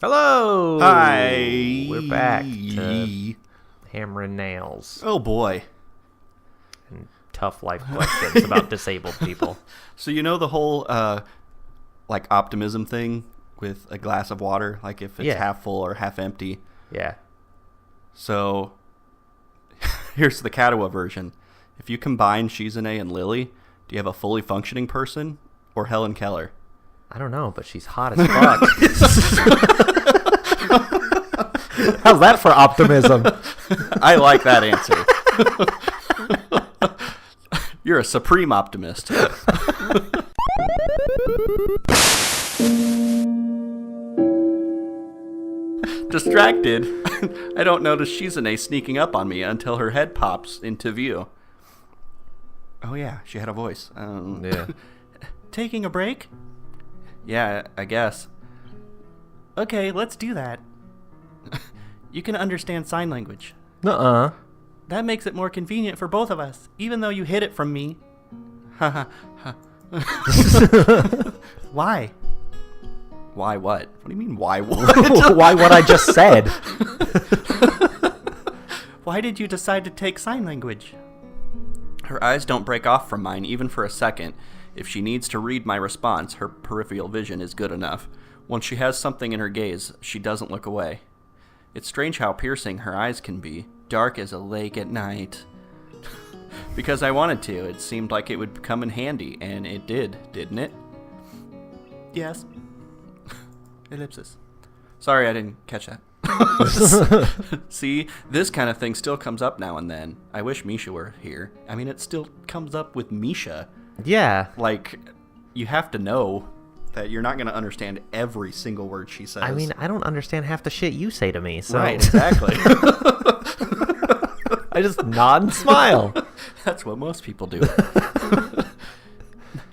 Hello! Hi! We're back to hammering nails Oh boy. and tough life questions about disabled people. So you know the whole optimism thing with a glass of water, like if it's half full or half empty. Yeah. So here's the Katawa version. If you combine Shizune and Lily, do you have a fully functioning person or Helen Keller? I don't know, but she's hot as fuck. How's that for optimism? I like that answer. You're a supreme optimist. Distracted, I don't notice Shizune sneaking up on me until her head pops into view. Oh yeah, she had a voice. Yeah. Taking a break? Yeah, I guess. Okay, let's do that. You can understand sign language. Nuh-uh. That makes it more convenient for both of us, even though you hid it from me. Ha ha ha. Why? Why what? What do you mean, why what? Why what I just said? Why did you decide to take sign language? Her eyes don't break off from mine even for a second. If she needs to read my response, her peripheral vision is good enough. Once she has something in her gaze, she doesn't look away. It's strange how piercing her eyes can be, dark as a lake at night. Because I wanted to, it seemed like it would come in handy, and it did, didn't it? Yes. Ellipsis. Sorry, I didn't catch that. See, this kind of thing still comes up now and then. I wish Misha were here. I mean, it still comes up with Misha. Yeah. Like, you have to know that you're not going to understand every single word she says. I mean, I don't understand half the shit you say to me, so... Right, exactly. I just nod and smile. That's what most people do.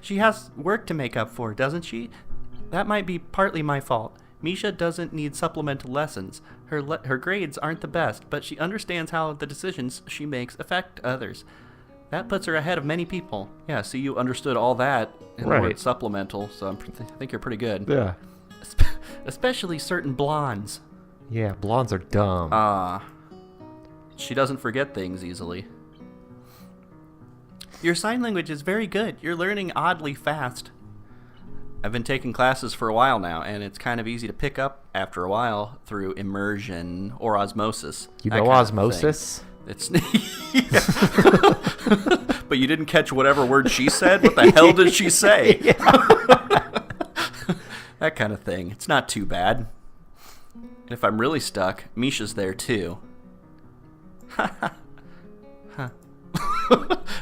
She has work to make up for, doesn't she? That might be partly my fault. Misha doesn't need supplemental lessons. Her grades aren't the best, but she understands how the decisions she makes affect others. That puts her ahead of many people. Yeah, see, you understood all that in the word supplemental, so I think you're pretty good. Yeah. Especially certain blondes. Yeah, blondes are dumb. She doesn't forget things easily. Your sign language is very good. You're learning oddly fast. I've been taking classes for a while now, and it's kind of easy to pick up after a while through immersion or osmosis. You know osmosis? It's But you didn't catch whatever word she said? What the hell did she say? That kind of thing. It's not too bad. And if I'm really stuck, Misha's there too.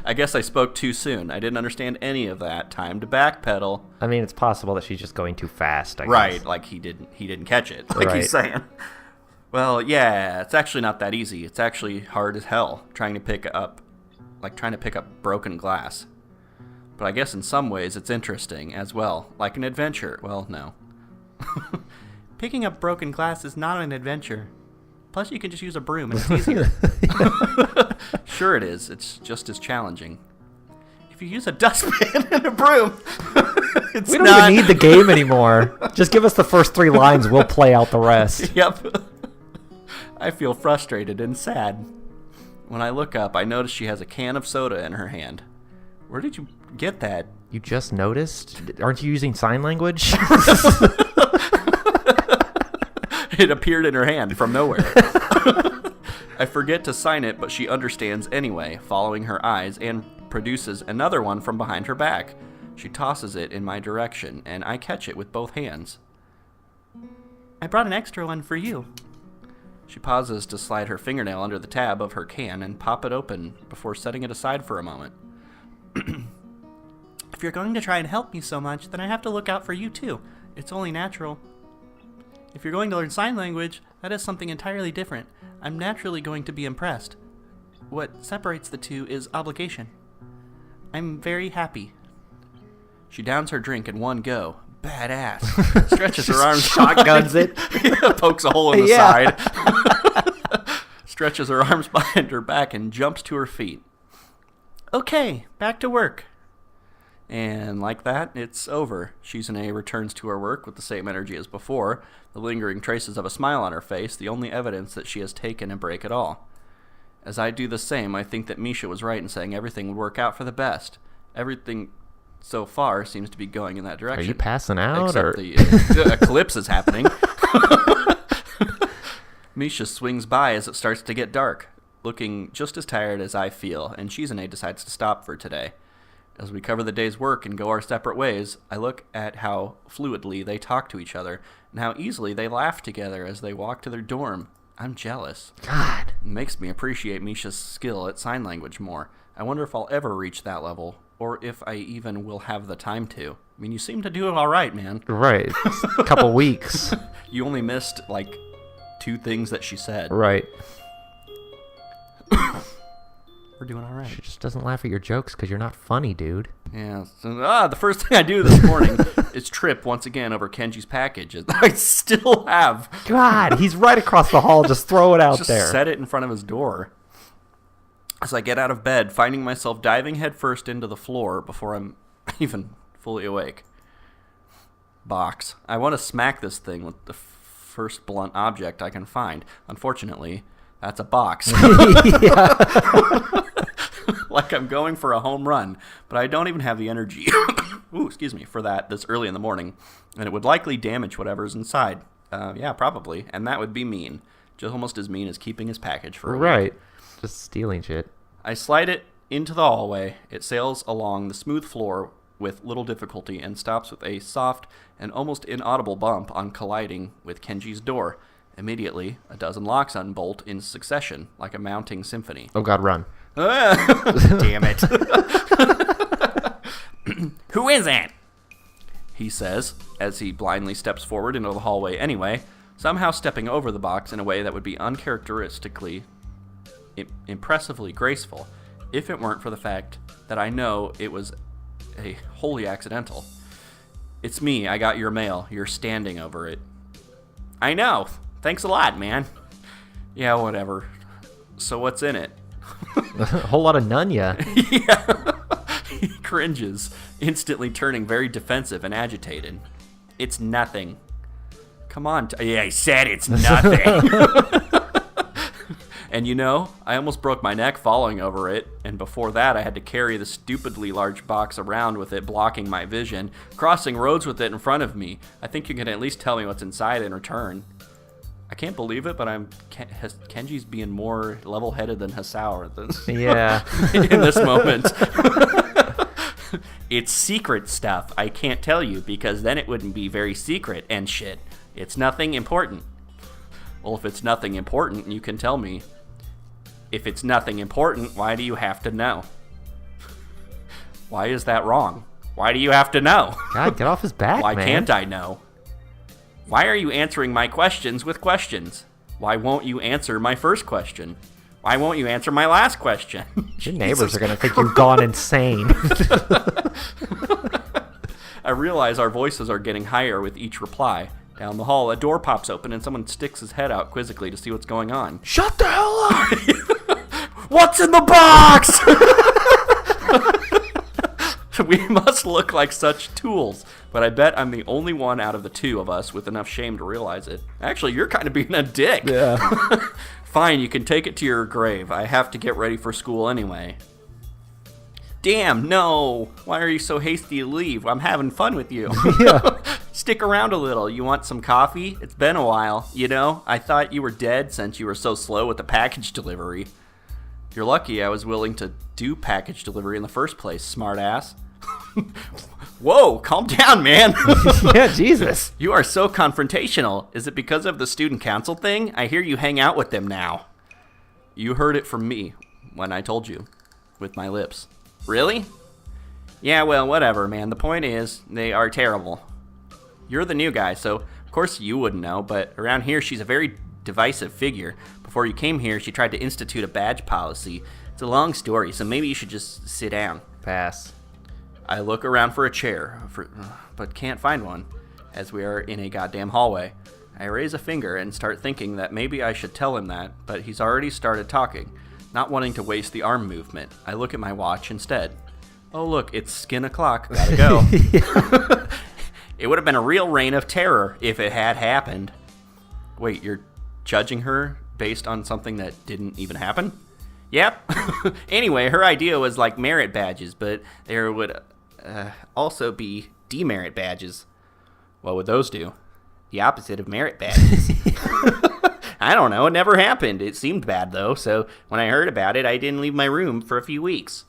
I guess I spoke too soon. I didn't understand any of that. Time to backpedal. I mean, it's possible that she's just going too fast, I guess. Right, like he didn't catch it. Like he's saying. Well, yeah, it's actually not that easy. It's actually hard as hell trying to pick up broken glass. But I guess in some ways it's interesting as well, like an adventure. Well, no. Picking up broken glass is not an adventure. Plus, you can just use a broom and it's easier. Sure it is. It's just as challenging. If you use a dustpan and a broom, we don't even need the game anymore. Just give us the first 3 lines. We'll play out the rest. Yep. I feel frustrated and sad. When I look up, I notice she has a can of soda in her hand. Where did you get that? You just noticed? Aren't you using sign language? It appeared in her hand from nowhere. I forget to sign it, but she understands anyway, following her eyes, and produces another one from behind her back. She tosses it in my direction, and I catch it with both hands. I brought an extra one for you. She pauses to slide her fingernail under the tab of her can and pop it open before setting it aside for a moment. If you're going to try and help me so much, then I have to look out for you too. It's only natural. If you're going to learn sign language, that is something entirely different. I'm naturally going to be impressed. What separates the two is obligation. I'm very happy. She downs her drink in one go. Badass. Stretches her arms. Shotguns it. Pokes a hole in the side. Stretches her arms behind her back and jumps to her feet. Okay, back to work. And like that, it's over. Shizune returns to her work with the same energy as before, the lingering traces of a smile on her face, the only evidence that she has taken a break at all. As I do the same, I think that Misha was right in saying everything would work out for the best. Everything so far seems to be going in that direction. Are you passing out? Except or the eclipse is happening. Misha swings by as it starts to get dark, looking just as tired as I feel, and Shizune decides to stop for today. As we cover the day's work and go our separate ways, I look at how fluidly they talk to each other, and how easily they laugh together as they walk to their dorm. I'm jealous. God. It makes me appreciate Misha's skill at sign language more. I wonder if I'll ever reach that level, or if I even will have the time to. I mean, you seem to do it all right, man. Right. It's a couple weeks. You only missed, like, 2 things that she said. Right. We're doing all right. She just doesn't laugh at your jokes because you're not funny, dude. Yeah. So, the first thing I do this morning is trip once again over Kenji's package. I still have. God, he's right across the hall. Just throw it out Just there. set it in front of his door. As I get out of bed, finding myself diving headfirst into the floor before I'm even fully awake. Box. I want to smack this thing with the first blunt object I can find. Unfortunately, that's a box. Like I'm going for a home run, but I don't even have the energy for that this early in the morning, and it would likely damage whatever's inside. Yeah, probably, and that would be mean. Just almost as mean as keeping his package for a week. Right. Just stealing shit. I slide it into the hallway. It sails along the smooth floor with little difficulty and stops with a soft and almost inaudible bump on colliding with Kenji's door. Immediately, a dozen locks unbolt in succession, like a mounting symphony. Oh, God, run. Damn it. Who is that? He says, as he blindly steps forward into the hallway anyway, somehow stepping over the box in a way that would be uncharacteristically, impressively graceful, if it weren't for the fact that I know it was a wholly accidental. It's me. I got your mail. You're standing over it. I know. Thanks a lot, man. Yeah, whatever. So what's in it? A whole lot of Nunya. Yeah. He cringes, instantly turning very defensive and agitated. It's nothing. Come on. Yeah, I said it's nothing. And you know, I almost broke my neck falling over it, and before that I had to carry the stupidly large box around with it blocking my vision, crossing roads with it in front of me. I think you can at least tell me what's inside in return. I can't believe it, but Kenji's being more level-headed than Hisao Yeah. in this moment. It's secret stuff. I can't tell you, because then it wouldn't be very secret and shit. It's nothing important. Well, if it's nothing important, you can tell me. If it's nothing important, why do you have to know? Why is that wrong? Why do you have to know? God, get off his back, Why man. can't I know? Why are you answering my questions with questions? Why won't you answer my first question? Why won't you answer my last question? Your neighbors are going to think you've gone insane. I realize our voices are getting higher with each reply. Down the hall, a door pops open and someone sticks his head out quizzically to see what's going on. Shut the hell up! What's in the box? We must look like such tools, but I bet I'm the only one out of the two of us with enough shame to realize it. Actually, you're kind of being a dick. Yeah. Fine, you can take it to your grave. I have to get ready for school anyway. Damn, no. Why are you so hasty to leave? I'm having fun with you. Yeah. Stick around a little. You want some coffee? It's been a while. You know, I thought you were dead since you were so slow with the package delivery. You're lucky I was willing to do package delivery in the first place, smartass. Whoa, calm down, man. Yeah, Jesus. You are so confrontational. Is it because of the student council thing? I hear you hang out with them now. You heard it from me when I told you, with my lips. Really? Yeah, well, whatever, man. The point is, they are terrible. You're the new guy, so of course you wouldn't know, but around here she's a very divisive figure. Before you came here, she tried to institute a badge policy. It's a long story, so maybe you should just sit down. Pass. I look around for a chair, but can't find one, as we are in a goddamn hallway. I raise a finger and start thinking that maybe I should tell him that, but he's already started talking, not wanting to waste the arm movement. I look at my watch instead. Oh, look, it's skin o'clock. Gotta go. It would have been a real reign of terror if it had happened. Wait, you're judging her based on something that didn't even happen? Yep. Anyway, her idea was like merit badges, but there would also be demerit badges. What would those do? The opposite of merit badges. I don't know. It never happened. It seemed bad, though, so when I heard about it, I didn't leave my room for a few weeks.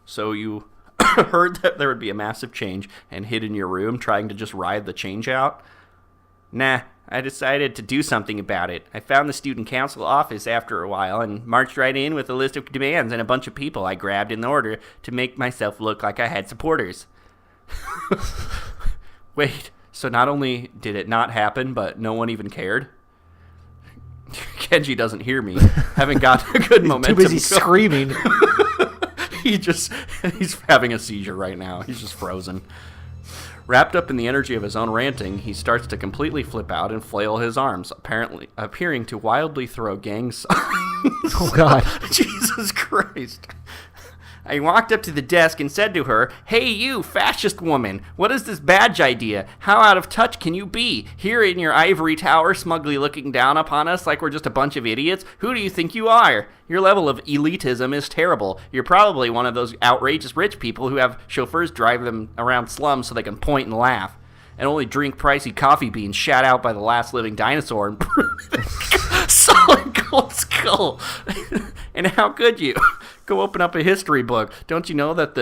So you heard that there would be a massive change and hid in your room trying to just ride the change out? Nah, I decided to do something about it. I found the student council office after a while and marched right in with a list of demands and a bunch of people I grabbed in order to make myself look like I had supporters. Wait, so not only did it not happen, but no one even cared? Kenji doesn't hear me. Haven't got a good momentum. Too busy screaming. He's having a seizure right now. He's just frozen. Wrapped up in the energy of his own ranting, he starts to completely flip out and flail his arms, appearing to wildly throw gang signs. Oh, God. Jesus Christ. I walked up to the desk and said to her, "Hey, you, fascist woman, what is this badge idea? How out of touch can you be? Here in your ivory tower, smugly looking down upon us like we're just a bunch of idiots? Who do you think you are? Your level of elitism is terrible. You're probably one of those outrageous rich people who have chauffeurs drive them around slums so they can point and laugh, and only drink pricey coffee beans shat out by the last living dinosaur and solid gold skull. And how could you? Go open up a history book. Don't you know that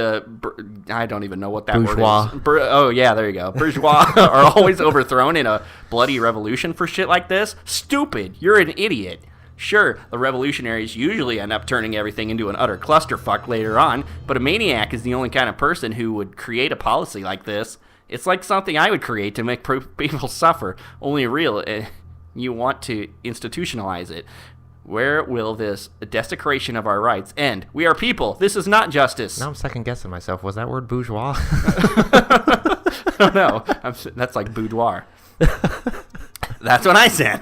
I don't even know what that bourgeois word is. Oh, yeah, there you go. Bourgeois are always overthrown in a bloody revolution for shit like this? Stupid. You're an idiot. Sure, the revolutionaries usually end up turning everything into an utter clusterfuck later on, but a maniac is the only kind of person who would create a policy like this. It's like something I would create to make people suffer, only real. You want to institutionalize it. Where will this desecration of our rights end? We are people. This is not justice. Now I'm second guessing myself. Was that word bourgeois? No, that's like boudoir. That's what I said.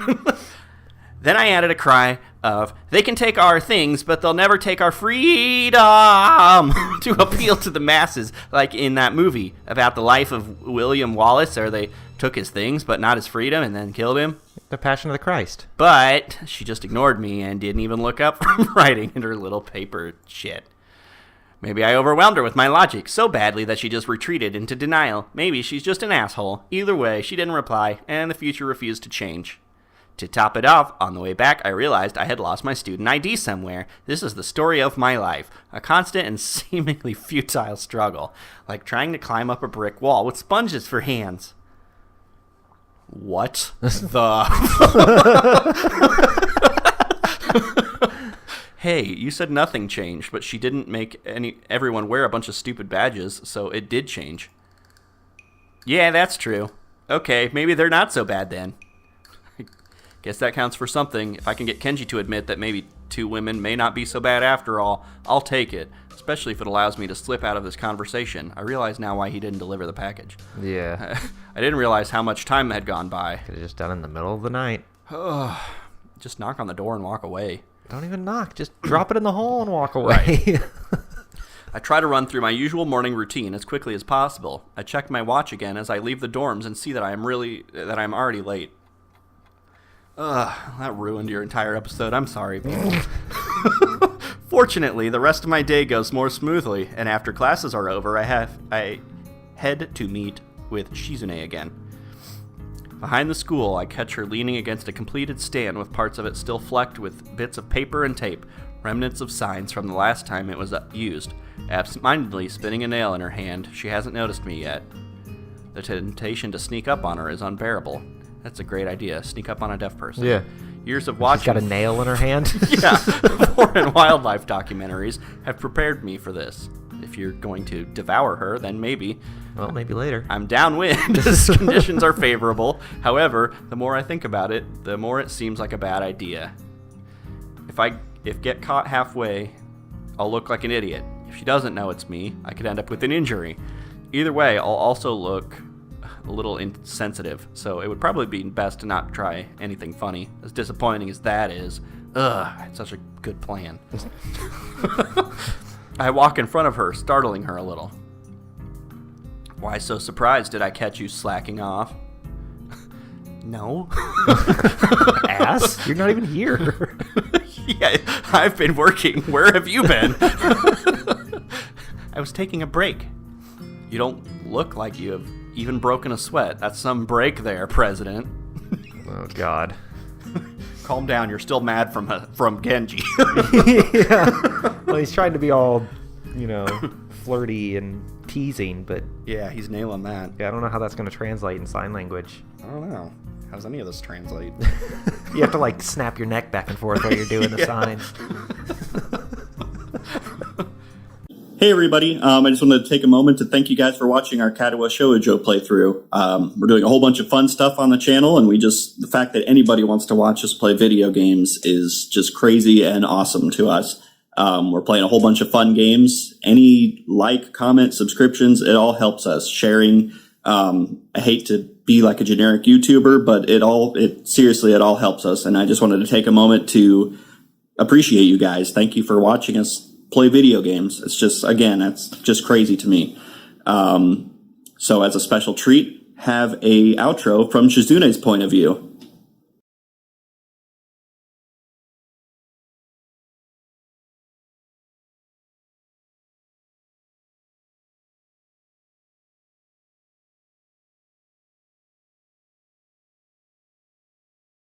Then I added a cry of, "They can take our things, but they'll never take our freedom," to appeal to the masses, like in that movie about the life of William Wallace, where they took his things but not his freedom and then killed him. The Passion of the Christ. But she just ignored me and didn't even look up from writing in her little paper shit. Maybe I overwhelmed her with my logic so badly that she just retreated into denial. Maybe she's just an asshole. Either way, she didn't reply, and the future refused to change. To top it off, on the way back, I realized I had lost my student ID somewhere. This is the story of my life. A constant and seemingly futile struggle. Like trying to climb up a brick wall with sponges for hands. What the... Hey, you said nothing changed, but she didn't make everyone wear a bunch of stupid badges, so it did change. Yeah, that's true. Okay, maybe they're not so bad then. Guess that counts for something. If I can get Kenji to admit that maybe 2 women may not be so bad after all, I'll take it, especially if it allows me to slip out of this conversation. I realize now why he didn't deliver the package. Yeah. I didn't realize how much time had gone by. Could have just done it in the middle of the night. Just knock on the door and walk away. Don't even knock. Just drop it in the hole and walk away. Right. I try to run through my usual morning routine as quickly as possible. I check my watch again as I leave the dorms and see that I'm already late. That ruined your entire episode. I'm sorry, people. Fortunately, the rest of my day goes more smoothly, and after classes are over, I head to meet with Shizune again. Behind the school, I catch her leaning against a completed stand with parts of it still flecked with bits of paper and tape, remnants of signs from the last time it was used. Absent-mindedly spinning a nail in her hand, she hasn't noticed me yet. The temptation to sneak up on her is unbearable. That's a great idea. Sneak up on a deaf person. Yeah. Years of watching... She's got a nail in her hand? Yeah. Foreign wildlife documentaries have prepared me for this. If you're going to devour her, then maybe. Well, maybe later. I'm downwind as conditions are favorable. However, the more I think about it, the more it seems like a bad idea. If get caught halfway, I'll look like an idiot. If she doesn't know it's me, I could end up with an injury. Either way, I'll also look a little insensitive, so it would probably be best to not try anything funny. As disappointing as that is, it's such a good plan. I walk in front of her, startling her a little. Why so surprised? Did I catch you slacking off? No. Ass? You're not even here. Yeah, I've been working. Where have you been? I was taking a break. You don't look like you have even broken a sweat. That's some break there, President. Oh, God. Calm down. You're still mad from Kenji. Yeah. Well, he's trying to be all, flirty and teasing, but Yeah, he's nailing that. yeah, I don't know how that's going to translate in sign language. I don't know. How does any of this translate? You have to, snap your neck back and forth while you're doing the signs. Hey everybody, I just wanted to take a moment to thank you guys for watching our Katawa Shoujo playthrough. We're doing a whole bunch of fun stuff on the channel, and the fact that anybody wants to watch us play video games is just crazy and awesome to us. We're playing a whole bunch of fun games. Any comment, subscriptions, it all helps us. Sharing, I hate to be like a generic YouTuber, but it all helps us. And I just wanted to take a moment to appreciate you guys. Thank you for watching us play video games. It's just, again, that's just crazy to me. So as a special treat, have a outro from Shizune's point of view.